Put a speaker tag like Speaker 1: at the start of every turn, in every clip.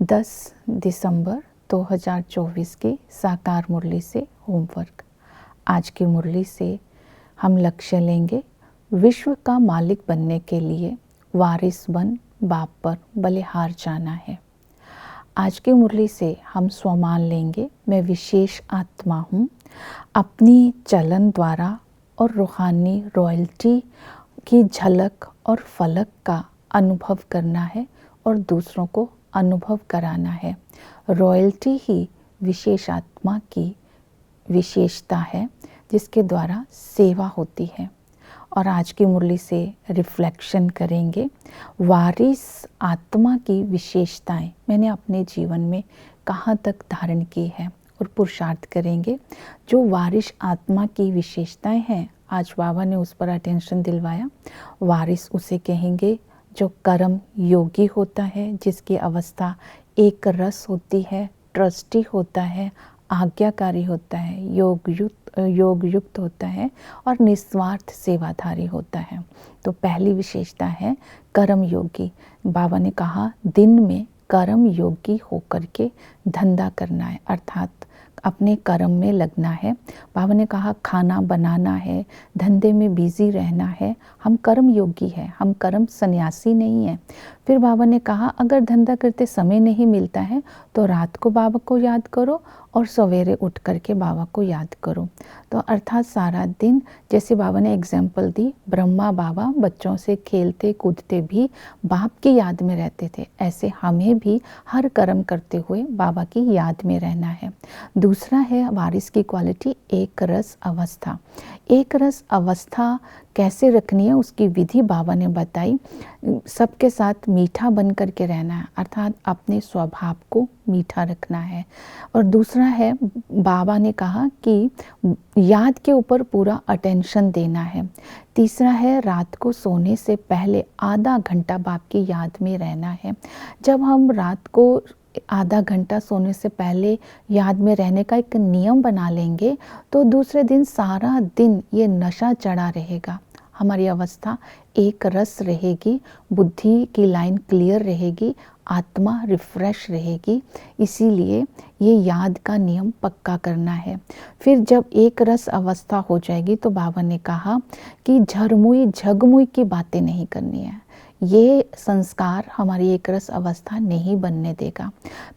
Speaker 1: 10 दिसंबर 2024 की साकार मुरली से होमवर्क। आज की मुरली से हम लक्ष्य लेंगे, विश्व का मालिक बनने के लिए वारिस बन बाप पर बलिहार जाना है। आज की मुरली से हम स्वमान लेंगे, मैं विशेष आत्मा हूँ। अपनी चलन द्वारा और रूहानी रॉयल्टी की झलक और फलक का अनुभव करना है और दूसरों को अनुभव कराना है। रॉयल्टी ही विशेष आत्मा की विशेषता है जिसके द्वारा सेवा होती है। और आज की मुरली से रिफ्लेक्शन करेंगे, वारिस आत्मा की विशेषताएं मैंने अपने जीवन में कहाँ तक धारण की है और पुरुषार्थ करेंगे। जो वारिस आत्मा की विशेषताएं हैं, आज बाबा ने उस पर अटेंशन दिलवाया। वारिस उसे कहेंगे जो कर्म योगी होता है, जिसकी अवस्था एक रस होती है, ट्रस्टी होता है, आज्ञाकारी होता है, योग युक्त होता है और निस्वार्थ सेवाधारी होता है। तो पहली विशेषता है कर्म योगी। बाबा ने कहा दिन में कर्म योगी होकर के धंधा करना है, अर्थात अपने कर्म में लगना है। बाबा ने कहा खाना बनाना है, धंधे में बिजी रहना है। हम कर्म योगी हैं, हम कर्म सन्यासी नहीं हैं। फिर बाबा ने कहा अगर धंधा करते समय नहीं मिलता है तो रात को बाबा को याद करो और सवेरे उठ करके बाबा को याद करो। तो अर्थात सारा दिन, जैसे बाबा ने एग्जाम्पल दी, ब्रह्मा बाबा बच्चों से खेलते कूदते भी बाप की याद में रहते थे, ऐसे हमें भी हर कर्म करते हुए बाबा की याद में रहना है। दूसरा है वारिस की क्वालिटी, एक रस अवस्था। एक रस अवस्था कैसे रखनी है उसकी विधि बाबा ने बताई। सबके साथ मीठा बन कर के रहना है, अर्थात अपने स्वभाव को मीठा रखना है। और दूसरा है, बाबा ने कहा कि याद के ऊपर पूरा अटेंशन देना है। तीसरा है रात को सोने से पहले आधा घंटा बाप की याद में रहना है। जब हम रात को आधा घंटा सोने से पहले याद में रहने का एक नियम बना लेंगे तो दूसरे दिन सारा दिन ये नशा चढ़ा रहेगा। हमारी अवस्था एक रस रहेगी, बुद्धि की लाइन क्लियर रहेगी, आत्मा रिफ्रेश रहेगी। इसीलिए ये याद का नियम पक्का करना है। फिर जब एक रस अवस्था हो जाएगी तो बाबा ने कहा कि झरमुई झगमुई की बातें नहीं करनी है। ये संस्कार हमारी एक रस अवस्था नहीं बनने देगा।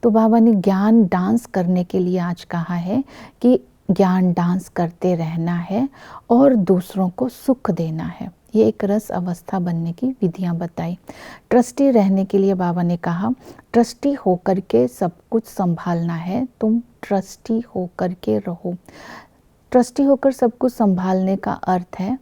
Speaker 1: तो बाबा ने ज्ञान डांस करने के लिए आज कहा है कि ज्ञान डांस करते रहना है और दूसरों को सुख देना है। ये एक रस अवस्था बनने की विधियां बताई। ट्रस्टी रहने के लिए बाबा ने कहा ट्रस्टी होकर के सब कुछ संभालना है, तुम ट्रस्टी होकर के रहो। ट्रस्टी होकर सब कुछ संभालने का अर्थ है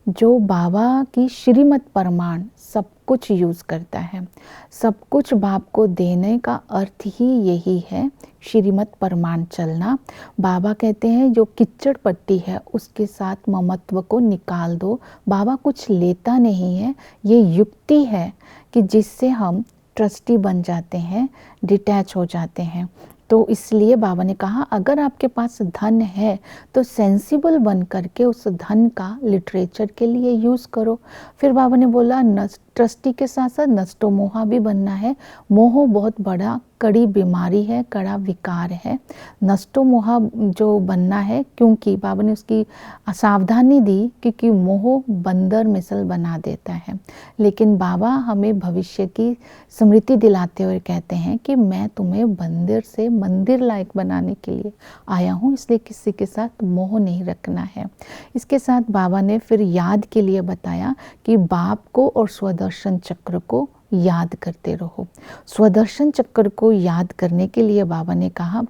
Speaker 1: जो बाबा की श्रीमत परमाण सब कुछ यूज़ करता है। सब कुछ बाप को देने का अर्थ ही यही है, श्रीमत परमाण चलना। बाबा कहते हैं जो किच्चड़ पट्टी है उसके साथ ममत्व को निकाल दो। बाबा कुछ लेता नहीं है, ये युक्ति है कि जिससे हम ट्रस्टी बन जाते हैं, डिटैच हो जाते हैं। तो इसलिए बाबा ने कहा अगर आपके पास धन है तो सेंसिबल बन करके उस धन का लिटरेचर के लिए यूज़ करो। फिर बाबा ने बोला ट्रस्टी के साथ साथ नष्टो मोहा भी बनना है। मोह बहुत बड़ा कड़ी बीमारी है, कड़ा विकार है। नष्टो मोहा जो बनना है, क्योंकि बाबा ने उसकी सावधानी दी क्योंकि मोह बंदर मिसल बना देता है। लेकिन बाबा हमें भविष्य की स्मृति दिलाते हुए कहते हैं कि मैं तुम्हें बंदर से मंदिर लायक बनाने के लिए आया हूँ, इसलिए किसी के साथ मोह नहीं रखना है। इसके साथ बाबा ने फिर याद के लिए बताया कि बाप को और स्वदर्शन चक्र को याद करते रहो। स्वदर्शन चक्र को याद करने के लिए बाबा ने कहा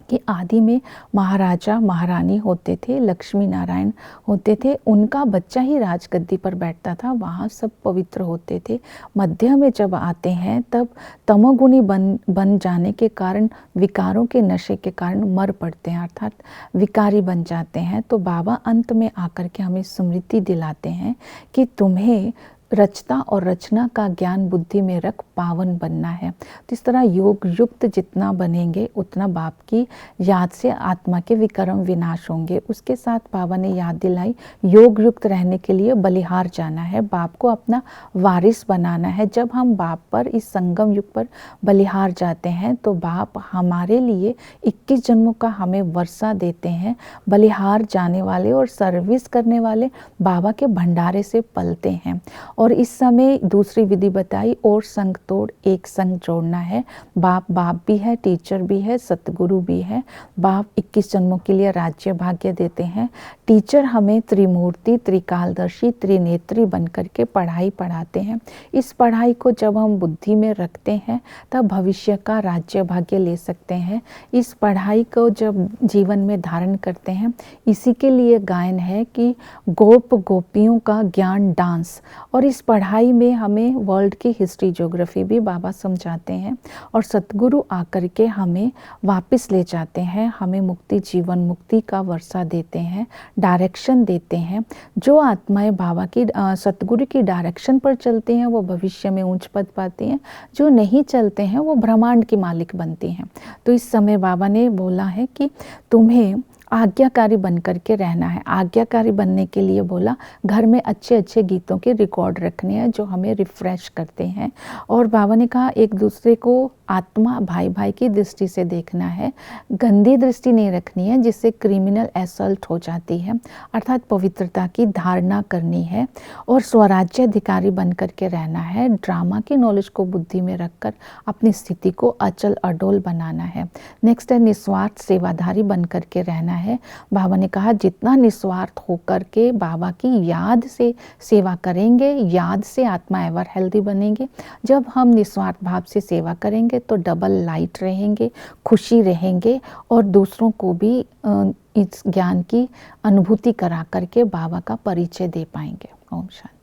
Speaker 1: कि आदि में महाराजा महारानी होते थे, लक्ष्मी नारायण होते थे, उनका बच्चा ही राजगद्दी पर बैठता था, वहाँ सब पवित्र होते थे। मध्य में जब आते हैं तब तमोगुणी बन जाने के कारण, विकारों के नशे के कारण मर पड़ते हैं, अर्थात विकारी बन जाते हैं। तो बाबा अंत में आकर के हमें स्मृति दिलाते हैं कि तुम्हें रचता और रचना का ज्ञान बुद्धि में रख पावन बनना है। तो इस तरह योग युक्त जितना बनेंगे उतना बाप की याद से आत्मा के विकर्म विनाश होंगे। उसके साथ बाबा ने याद दिलाई, योग युक्त रहने के लिए बलिहार जाना है, बाप को अपना वारिस बनाना है। जब हम बाप पर, इस संगम युग पर बलिहार जाते हैं तो बाप हमारे लिए 21 जन्मों का हमें वर्षा देते हैं। बलिहार जाने वाले और सर्विस करने वाले बाबा के भंडारे से पलते हैं। और इस समय दूसरी विधि बताई, और संग तोड़ एक संग जोड़ना है। बाप भी है, टीचर भी है, सतगुरु भी है। बाप 21 जन्मों के लिए राज्य भाग्य देते हैं। टीचर हमें त्रिमूर्ति, त्रिकालदर्शी, त्रिनेत्री बन करके पढ़ाई पढ़ाते हैं। इस पढ़ाई को जब हम बुद्धि में रखते हैं तब भविष्य का राज्य भाग्य ले सकते हैं। इस पढ़ाई को जब जीवन में धारण करते हैं, इसी के लिए गायन है कि गोप गोपियों का ज्ञान डांस। और इस पढ़ाई में हमें वर्ल्ड की हिस्ट्री ज्योग्राफी भी बाबा समझाते हैं और सतगुरु आकर के हमें वापस ले जाते हैं, हमें मुक्ति, जीवन मुक्ति का वर्षा देते हैं, डायरेक्शन देते हैं। जो आत्माएं बाबा की सतगुरु की डायरेक्शन पर चलते हैं वो भविष्य में ऊंच पद पाते हैं, जो नहीं चलते हैं वो ब्रह्मांड की मालिक बनती हैं। तो इस समय बाबा ने बोला है कि तुम्हें आज्ञाकारी बन करके रहना है। आज्ञाकारी बनने के लिए बोला, घर में अच्छे अच्छे गीतों के रिकॉर्ड रखने हैं जो हमें रिफ्रेश करते हैं। और बाबा ने कहा एक दूसरे को आत्मा भाई भाई की दृष्टि से देखना है, गंदी दृष्टि नहीं रखनी है जिससे क्रिमिनल असल्ट हो जाती है। अर्थात पवित्रता की धारणा करनी है और स्वराज्य अधिकारी बन करके रहना है। ड्रामा की नॉलेज को बुद्धि में रखकर अपनी स्थिति को अचल अडोल बनाना है। नेक्स्ट है निस्वार्थ सेवाधारी बन करके रहना है। बाबा ने कहा जितना निस्वार्थ होकर के बाबा की याद से सेवा करेंगे, याद से आत्मा एवर हेल्दी बनेंगे। जब हम निस्वार्थ भाव से सेवा करेंगे तो डबल लाइट रहेंगे, खुशी रहेंगे और दूसरों को भी इस ज्ञान की अनुभूति करा करके बाबा का परिचय दे पाएंगे। ओम शांति।